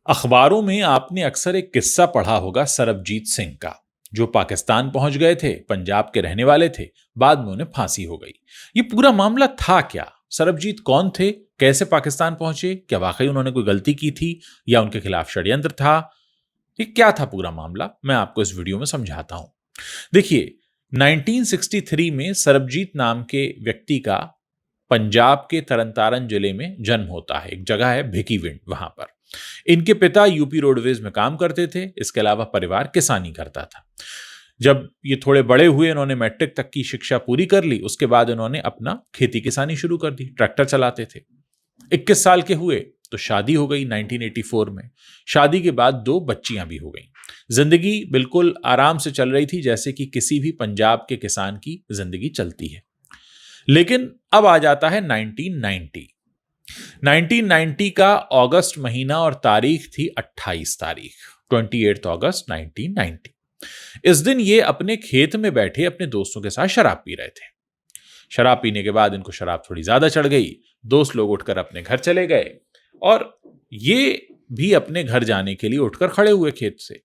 अखबारों में आपने अक्सर एक किस्सा पढ़ा होगा सरबजीत सिंह का, जो पाकिस्तान पहुंच गए थे, पंजाब के रहने वाले थे, बाद में उन्हें फांसी हो गई। ये पूरा मामला था क्या? सरबजीत कौन थे? कैसे पाकिस्तान पहुंचे? क्या वाकई उन्होंने कोई गलती की थी या उनके खिलाफ षड्यंत्र था? ये क्या था पूरा मामला? मैं आपको इस वीडियो में समझाता हूं। देखिए, 1963 में सरबजीत नाम के व्यक्ति का पंजाब के तरनतारन जिले में जन्म होता है। एक जगह है भिकीविंड, वहां पर इनके पिता यूपी रोडवेज में काम करते थे। इसके अलावा परिवार किसानी करता था। जब ये थोड़े बड़े हुए, इन्होंने मैट्रिक तक की शिक्षा पूरी कर ली। उसके बाद इन्होंने अपना खेती किसानी शुरू कर दी, ट्रैक्टर चलाते थे। 21 साल के हुए तो शादी हो गई 1984 में। शादी के बाद 2 बच्चियां भी हो गई। जिंदगी बिल्कुल आराम से चल रही थी, जैसे कि किसी भी पंजाब के किसान की जिंदगी चलती है। लेकिन अब आ जाता है 1990। 1990 का अगस्त महीना और तारीख थी 28 तारीख, 28 अगस्त 1990। इस दिन ये अपने खेत में बैठे अपने दोस्तों के साथ शराब पी रहे थे। शराब पीने के बाद इनको शराब थोड़ी ज्यादा चढ़ गई। दोस्त लोग उठकर अपने घर चले गए और ये भी अपने घर जाने के लिए उठकर खड़े हुए खेत से।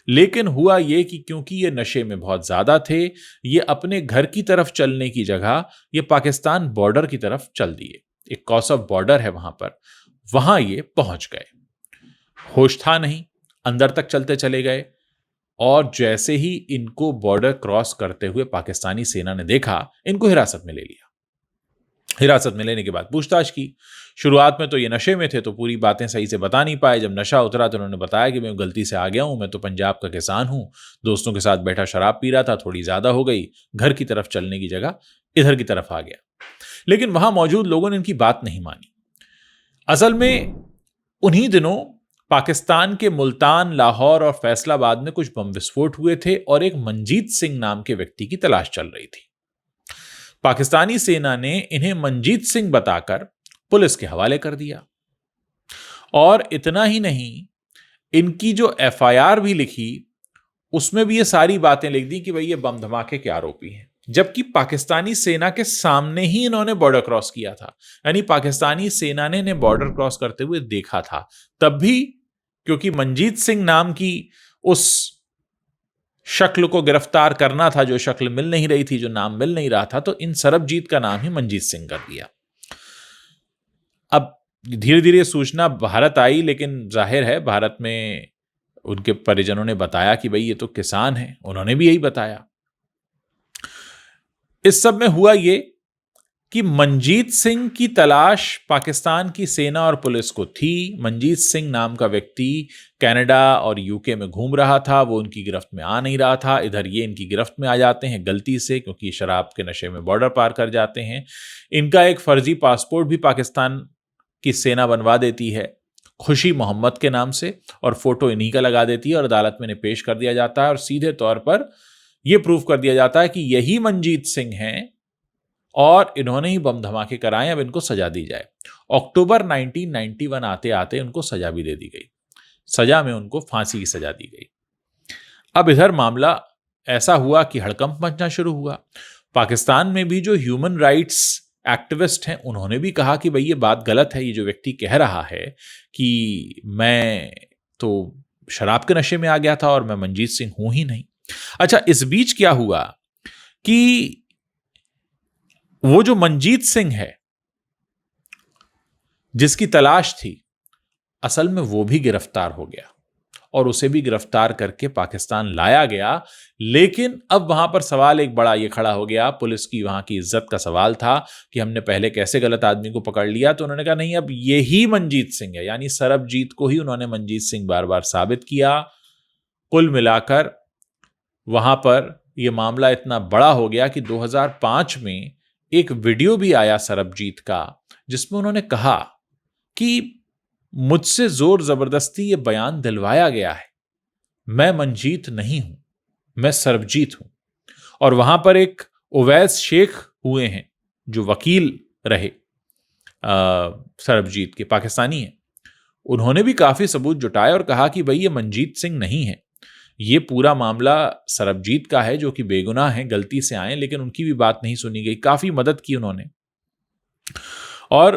लेकिन हुआ ये कि क्योंकि ये नशे में बहुत ज्यादा थे, ये अपने घर की तरफ चलने की जगह ये पाकिस्तान बॉर्डर की तरफ चल दिए। एक कौसफ बॉर्डर है वहां पर, वहां ये पहुंच गए। होश था नहीं, अंदर तक चलते चले गए और जैसे ही इनको बॉर्डर क्रॉस करते हुए पाकिस्तानी सेना ने देखा, इनको हिरासत में ले लिया। हिरासत में लेने के बाद पूछताछ की। शुरुआत में तो ये नशे में थे, तो पूरी बातें सही से बता नहीं पाए। जब नशा उतरा तो उन्होंने बताया कि मैं गलती से आ गया हूं, मैं तो पंजाब का किसान हूं, दोस्तों के साथ बैठा शराब पी रहा था, थोड़ी ज्यादा हो गई, घर की तरफ चलने की जगह इधर की तरफ आ गया। लेकिन वहां मौजूद लोगों ने इनकी बात नहीं मानी। असल में उन्हीं दिनों पाकिस्तान के मुल्तान, लाहौर और फैसलाबाद में कुछ बम विस्फोट हुए थे और एक मंजीत सिंह नाम के व्यक्ति की तलाश चल रही थी। पाकिस्तानी सेना ने इन्हें मंजीत सिंह बताकर पुलिस के हवाले कर दिया। और इतना ही नहीं, इनकी जो एफआईआर भी लिखी, उसमें भी ये सारी बातें लिख दी कि भाई ये बम धमाके के आरोपी हैं। जबकि पाकिस्तानी सेना के सामने ही इन्होंने बॉर्डर क्रॉस किया था, यानी पाकिस्तानी सेना ने इन्हें बॉर्डर क्रॉस करते हुए देखा था। तब भी क्योंकि मंजीत सिंह नाम की उस शक्ल को गिरफ्तार करना था, जो शक्ल मिल नहीं रही थी, जो नाम मिल नहीं रहा था, तो इन सरबजीत का नाम ही मंजीत सिंह कर दिया। अब धीरे धीरे सूचना भारत आई, लेकिन जाहिर है भारत में उनके परिजनों ने बताया कि भाई ये तो किसान है, उन्होंने भी यही बताया। इस सब में हुआ ये कि मंजीत सिंह की तलाश पाकिस्तान की सेना और पुलिस को थी। मंजीत सिंह नाम का व्यक्ति कनाडा और यूके में घूम रहा था, वो उनकी गिरफ्त में आ नहीं रहा था। इधर ये इनकी गिरफ्त में आ जाते हैं गलती से, क्योंकि शराब के नशे में बॉर्डर पार कर जाते हैं। इनका एक फर्जी पासपोर्ट भी पाकिस्तान की सेना बनवा देती है खुशी मोहम्मद के नाम से, और फोटो इन्हीं का लगा देती है और अदालत में इन्हें पेश कर दिया जाता है और सीधे तौर पर यह प्रूव कर दिया जाता है कि यही मंजीत सिंह हैं और इन्होंने ही बम धमाके कराए, अब इनको सजा दी जाए। अक्टूबर 1991 आते आते उनको सजा भी दे दी गई। सजा में उनको फांसी की सजा दी गई। अब इधर मामला ऐसा हुआ कि हड़कंप मचना शुरू हुआ। पाकिस्तान में भी जो ह्यूमन राइट्स एक्टिविस्ट हैं, उन्होंने भी कहा कि भाई ये बात गलत है, ये जो व्यक्ति कह रहा है कि मैं तो शराब के नशे में आ गया था और मैं मंजीत सिंह हूं ही नहीं। अच्छा, इस बीच क्या हुआ कि वो जो मंजीत सिंह है जिसकी तलाश थी, असल में वो भी गिरफ्तार हो गया और उसे भी गिरफ्तार करके पाकिस्तान लाया गया। लेकिन अब वहां पर सवाल एक बड़ा ये खड़ा हो गया, पुलिस की वहां की इज्जत का सवाल था कि हमने पहले कैसे गलत आदमी को पकड़ लिया। तो उन्होंने कहा नहीं, अब यही मंजीत सिंह है, यानी सरबजीत को ही उन्होंने मंजीत सिंह बार बार साबित किया। कुल मिलाकर वहां पर यह मामला इतना बड़ा हो गया कि 2005 में एक वीडियो भी आया सरबजीत का, जिसमें उन्होंने कहा कि मुझसे जोर जबरदस्ती ये बयान दिलवाया गया है, मैं मंजीत नहीं हूं, मैं सरबजीत हूं। और वहां पर एक उवैस शेख हुए हैं जो वकील रहे सरबजीत के, पाकिस्तानी हैं। उन्होंने भी काफी सबूत जुटाए और कहा कि भाई ये मंजीत सिंह नहीं है, ये पूरा मामला सरबजीत का है, जो कि बेगुनाह है, गलती से आए, लेकिन उनकी भी बात नहीं सुनी गई। काफी मदद की उन्होंने और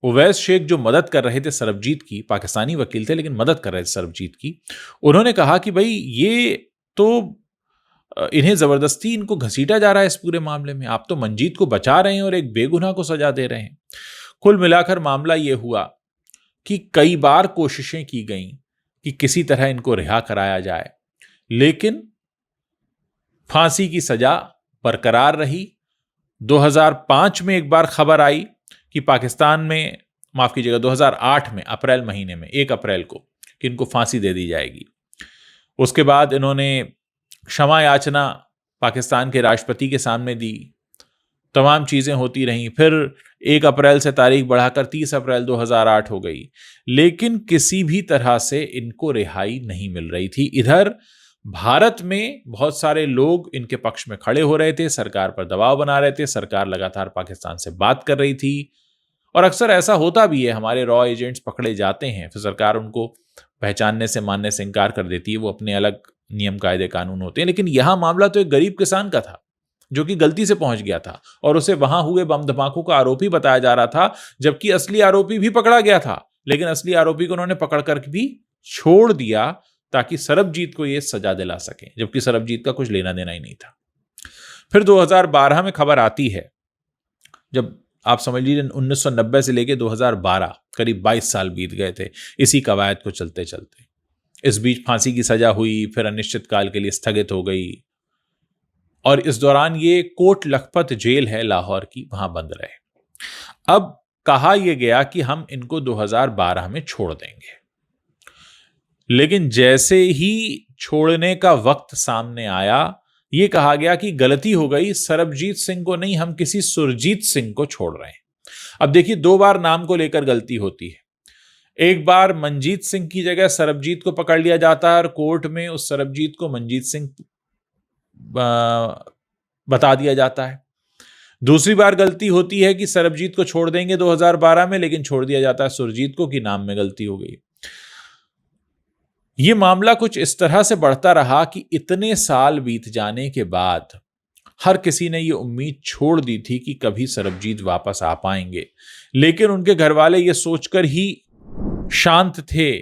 उवैस शेख जो मदद कर रहे थे सरबजीत की, पाकिस्तानी वकील थे लेकिन मदद कर रहे थे सरबजीत की, उन्होंने कहा कि भाई ये तो इन्हें जबरदस्ती इनको घसीटा जा रहा है इस पूरे मामले में, आप तो मंजीत को बचा रहे हैं और एक बेगुनाह को सजा दे रहे हैं। कुल मिलाकर मामला ये हुआ कि कई बार कोशिशें की गईं कि किसी तरह इनको रिहा कराया जाए, लेकिन फांसी की सजा बरकरार रही। 2005 में एक बार खबर आई कि पाकिस्तान में, माफ कीजिएगा 2008 में अप्रैल महीने में 1 अप्रैल को, कि इनको फांसी दे दी जाएगी। उसके बाद इन्होंने क्षमा याचना पाकिस्तान के राष्ट्रपति के सामने दी, तमाम चीज़ें होती रहीं। फिर 1 अप्रैल से तारीख बढ़ाकर 30 अप्रैल 2008 हो गई, लेकिन किसी भी तरह से इनको रिहाई नहीं मिल रही थी। इधर भारत में बहुत सारे लोग इनके पक्ष में खड़े हो रहे थे, सरकार पर दबाव बना रहे थे, सरकार लगातार पाकिस्तान से बात कर रही थी, और अक्सर ऐसा होता भी है, हमारे रॉ एजेंट्स पकड़े जाते हैं, फिर सरकार उनको पहचानने से, मानने से इनकार कर देती है, वो अपने अलग नियम कायदे कानून होते हैं। लेकिन यहां मामला तो एक गरीब किसान का था जो कि गलती से पहुंच गया था और उसे वहां हुए बम धमाकों का आरोपी बताया जा रहा था, जबकि असली आरोपी भी पकड़ा गया था, लेकिन असली आरोपी को उन्होंने पकड़ कर भी छोड़ दिया ताकि सरबजीत को यह सजा दिला सके, जबकि सरबजीत का कुछ लेना देना ही नहीं था। फिर 2012 में खबर आती है, जब आप समझ लीजिए 1990 से लेकर 2012 करीब 22 साल बीत गए थे इसी कवायद को चलते चलते। इस बीच फांसी की सजा हुई, फिर अनिश्चितकाल के लिए स्थगित हो गई, और इस दौरान ये कोट लखपत जेल है लाहौर की, वहां बंद रहे। अब कहा यह गया कि हम इनको 2012 में छोड़ देंगे, लेकिन जैसे ही छोड़ने का वक्त सामने आया, यह कहा गया कि गलती हो गई, सरबजीत सिंह को नहीं, हम किसी सुरजीत सिंह को छोड़ रहे हैं। अब देखिए, 2 बार नाम को लेकर गलती होती है। एक बार मंजीत सिंह की जगह सरबजीत को पकड़ लिया जाता है और कोर्ट में उस सरबजीत को मंजीत सिंह बता दिया जाता है। दूसरी बार गलती होती है कि सरबजीत को छोड़ देंगे 2012 में, लेकिन छोड़ दिया जाता है सुरजीत को कि नाम में गलती हो गई। यह मामला कुछ इस तरह से बढ़ता रहा कि इतने साल बीत जाने के बाद हर किसी ने यह उम्मीद छोड़ दी थी कि कभी सरबजीत वापस आ पाएंगे, लेकिन उनके घर वाले यह सोचकर ही शांत थे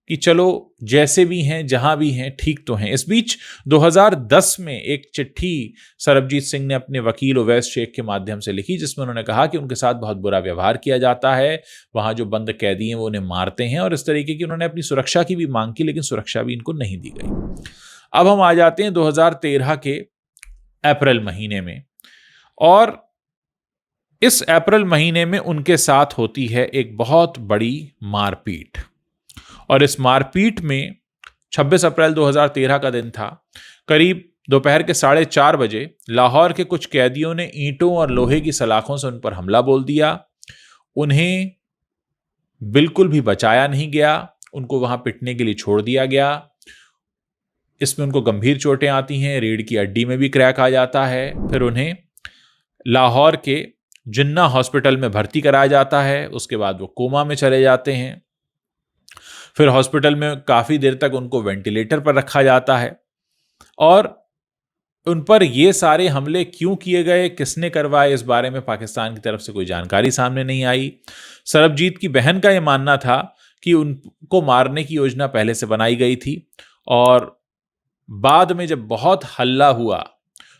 कि चलो जैसे भी हैं, जहां भी हैं, ठीक तो हैं। इस बीच 2010 में एक चिट्ठी सरबजीत सिंह ने अपने वकील उवैस शेख के माध्यम से लिखी, जिसमें उन्होंने कहा कि उनके साथ बहुत बुरा व्यवहार किया जाता है, वहां जो बंद कैदी हैं वो उन्हें मारते हैं, और इस तरीके की उन्होंने अपनी सुरक्षा की भी मांग की, लेकिन सुरक्षा भी इनको नहीं दी गई। अब हम आ जाते हैं 2013 के अप्रैल महीने में, और इस अप्रैल महीने में उनके साथ होती है एक बहुत बड़ी मारपीट, और इस मारपीट में 26 अप्रैल 2013 का दिन था। करीब दोपहर के 4:30 बजे लाहौर के कुछ कैदियों ने ईंटों और लोहे की सलाखों से उन पर हमला बोल दिया। उन्हें बिल्कुल भी बचाया नहीं गया, उनको वहां पिटने के लिए छोड़ दिया गया। इसमें उनको गंभीर चोटें आती हैं, रीढ़ की हड्डी में भी क्रैक आ जाता है। फिर उन्हें लाहौर के जिन्ना हॉस्पिटल में भर्ती कराया जाता है, उसके बाद वो कोमा में चले जाते हैं। फिर हॉस्पिटल में काफ़ी देर तक उनको वेंटिलेटर पर रखा जाता है, और उन पर ये सारे हमले क्यों किए गए, किसने करवाए, इस बारे में पाकिस्तान की तरफ से कोई जानकारी सामने नहीं आई। सरबजीत की बहन का ये मानना था कि उनको मारने की योजना पहले से बनाई गई थी, और बाद में जब बहुत हल्ला हुआ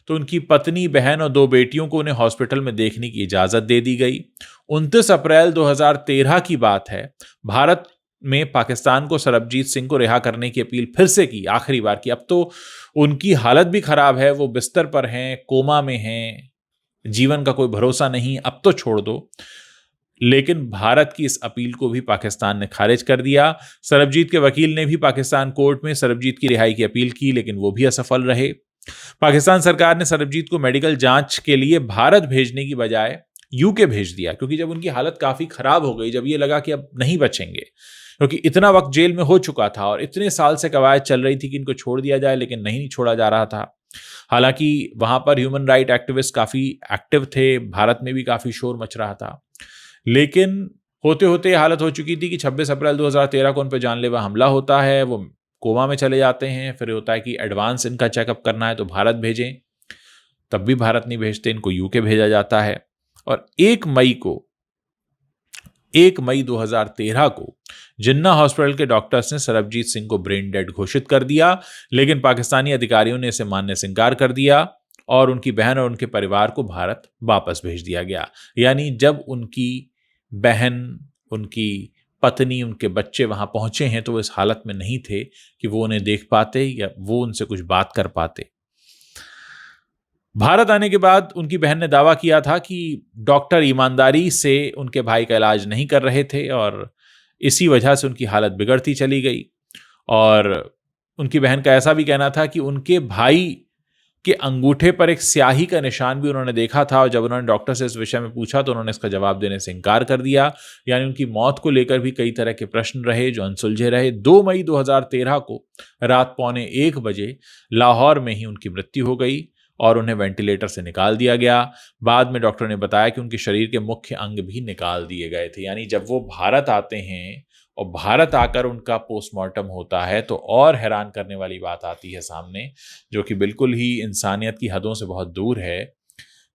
तो उनकी पत्नी, बहन और 2 बेटियों को उन्हें हॉस्पिटल में देखने की इजाज़त दे दी गई। 29 अप्रैल 2013 की बात है, भारत में पाकिस्तान को सरबजीत सिंह को रिहा करने की अपील फिर से की, आखिरी बार की। अब तो उनकी हालत भी खराब है, वो बिस्तर पर हैं, कोमा में हैं, जीवन का कोई भरोसा नहीं, अब तो छोड़ दो। लेकिन भारत की इस अपील को भी पाकिस्तान ने खारिज कर दिया। सरबजीत के वकील ने भी पाकिस्तान कोर्ट में सरबजीत की रिहाई की अपील की, लेकिन वो भी असफल रहे। पाकिस्तान सरकार ने सरबजीत को मेडिकल जांच के लिए भारत भेजने की बजाय यूके भेज दिया, क्योंकि जब उनकी हालत काफ़ी ख़राब हो गई, जब ये लगा कि अब नहीं बचेंगे, क्योंकि इतना वक्त जेल में हो चुका था और इतने साल से कवायद चल रही थी कि इनको छोड़ दिया जाए, लेकिन नहीं छोड़ा जा रहा था। हालांकि वहाँ पर ह्यूमन राइट एक्टिविस्ट काफ़ी एक्टिव थे, भारत में भी काफ़ी शोर मच रहा था, लेकिन होते होते हालत हो चुकी थी कि 26 अप्रैल 2013 को उन पर जानलेवा हमला होता है, वो कोमा में चले जाते हैं। फिर होता है कि एडवांस इनका चेकअप करना है तो भारत भेजें, तब भी भारत नहीं भेजते, इनको यूके भेजा जाता है। और 1 मई को 1 मई 2013 को जिन्ना हॉस्पिटल के डॉक्टर्स ने सरबजीत सिंह को ब्रेन डेड घोषित कर दिया, लेकिन पाकिस्तानी अधिकारियों ने इसे मानने से इनकार कर दिया और उनकी बहन और उनके परिवार को भारत वापस भेज दिया गया। यानी जब उनकी बहन, उनकी पत्नी, उनके बच्चे वहां पहुंचे हैं तो वो इस हालत में नहीं थे कि वो उन्हें देख पाते या वो उनसे कुछ बात कर पाते। भारत आने के बाद उनकी बहन ने दावा किया था कि डॉक्टर ईमानदारी से उनके भाई का इलाज नहीं कर रहे थे और इसी वजह से उनकी हालत बिगड़ती चली गई। और उनकी बहन का ऐसा भी कहना था कि उनके भाई के अंगूठे पर एक स्याही का निशान भी उन्होंने देखा था और जब उन्होंने डॉक्टर से इस विषय में पूछा तो उन्होंने इसका जवाब देने से इनकार कर दिया। यानी उनकी मौत को लेकर भी कई तरह के प्रश्न रहे जो अनसुलझे रहे। 2 मई 2013 को रात 12:45 लाहौर में ही उनकी मृत्यु हो गई और उन्हें वेंटिलेटर से निकाल दिया गया। बाद में डॉक्टर ने बताया कि उनके शरीर के मुख्य अंग भी निकाल दिए गए थे। यानी जब वो भारत आते हैं और भारत आकर उनका पोस्टमार्टम होता है तो और हैरान करने वाली बात आती है सामने, जो कि बिल्कुल ही इंसानियत की हदों से बहुत दूर है,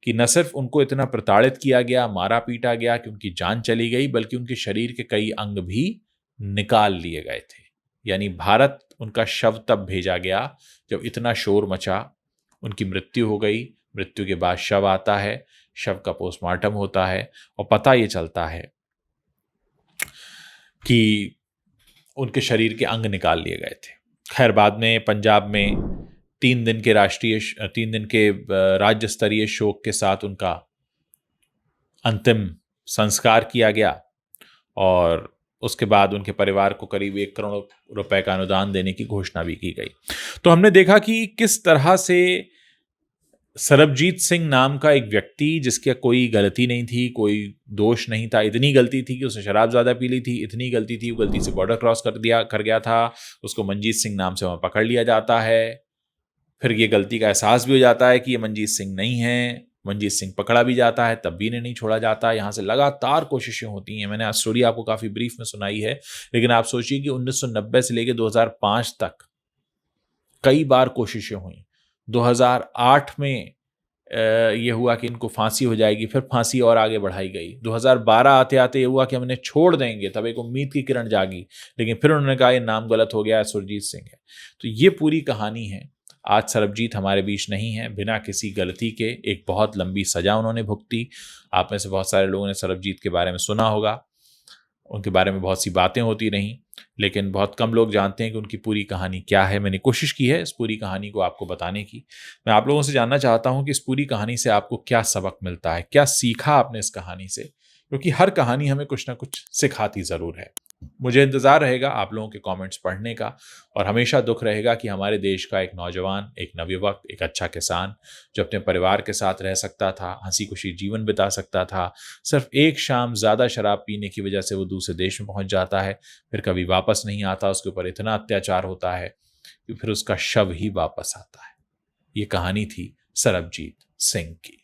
कि न सिर्फ उनको इतना प्रताड़ित किया गया, मारा पीटा गया कि उनकी जान चली गई, बल्कि उनके शरीर के कई अंग भी निकाल लिए गए थे। यानी भारत उनका शव तब भेजा गया जब इतना शोर मचा, उनकी मृत्यु हो गई। मृत्यु के बाद शव आता है, शव का पोस्टमार्टम होता है और पता ये चलता है कि उनके शरीर के अंग निकाल लिए गए थे। खैर, बाद में पंजाब में 3 दिन के राज्य स्तरीय शोक के साथ उनका अंतिम संस्कार किया गया और उसके बाद उनके परिवार को करीब 1 करोड़ रुपए का अनुदान देने की घोषणा भी की गई। तो हमने देखा कि किस तरह से सरबजीत सिंह नाम का एक व्यक्ति, जिसकी कोई गलती नहीं थी, कोई दोष नहीं था, इतनी गलती थी कि उसने शराब ज़्यादा पी ली थी, इतनी गलती थी वो गलती से बॉर्डर क्रॉस कर गया था, उसको मनजीत सिंह नाम से वहाँ पकड़ लिया जाता है। फिर ये गलती का एहसास भी हो जाता है कि ये मनजीत सिंह नहीं है, मनजीत सिंह पकड़ा भी जाता है, तब भी इन्हें नहीं छोड़ा जाता। यहाँ से लगातार कोशिशें होती हैं। मैंने आज स्टोरी आपको काफ़ी ब्रीफ में सुनाई है, लेकिन आप सोचिए कि 1990 से लेकर 2005 तक कई बार कोशिशें हुई। 2008 में ये हुआ कि इनको फांसी हो जाएगी, फिर फांसी और आगे बढ़ाई गई। 2012 आते आते ये हुआ कि हम इन्हें छोड़ देंगे, तब एक उम्मीद की किरण जागी, लेकिन फिर उन्होंने कहा ये नाम गलत हो गया, सुरजीत सिंह है। तो ये पूरी कहानी है। आज सरबजीत हमारे बीच नहीं है, बिना किसी गलती के एक बहुत लंबी सजा उन्होंने भुगती। आप में से बहुत सारे लोगों ने सरबजीत के बारे में सुना होगा, उनके बारे में बहुत सी बातें होती रहीं, लेकिन बहुत कम लोग जानते हैं कि उनकी पूरी कहानी क्या है। मैंने कोशिश की है इस पूरी कहानी को आपको बताने की। मैं आप लोगों से जानना चाहता हूं कि इस पूरी कहानी से आपको क्या सबक मिलता है, क्या सीखा आपने इस कहानी से, क्योंकि हर कहानी हमें कुछ ना कुछ सिखाती ज़रूर है। मुझे इंतज़ार रहेगा आप लोगों के कमेंट्स पढ़ने का, और हमेशा दुख रहेगा कि हमारे देश का एक नौजवान, एक नवयुवक, एक अच्छा किसान जो अपने परिवार के साथ रह सकता था, हंसी खुशी जीवन बिता सकता था, सिर्फ एक शाम ज़्यादा शराब पीने की वजह से वो दूसरे देश में पहुंच जाता है, फिर कभी वापस नहीं आता, उसके ऊपर इतना अत्याचार होता है कि फिर उसका शव ही वापस आता है। ये कहानी थी सरबजीत सिंह की।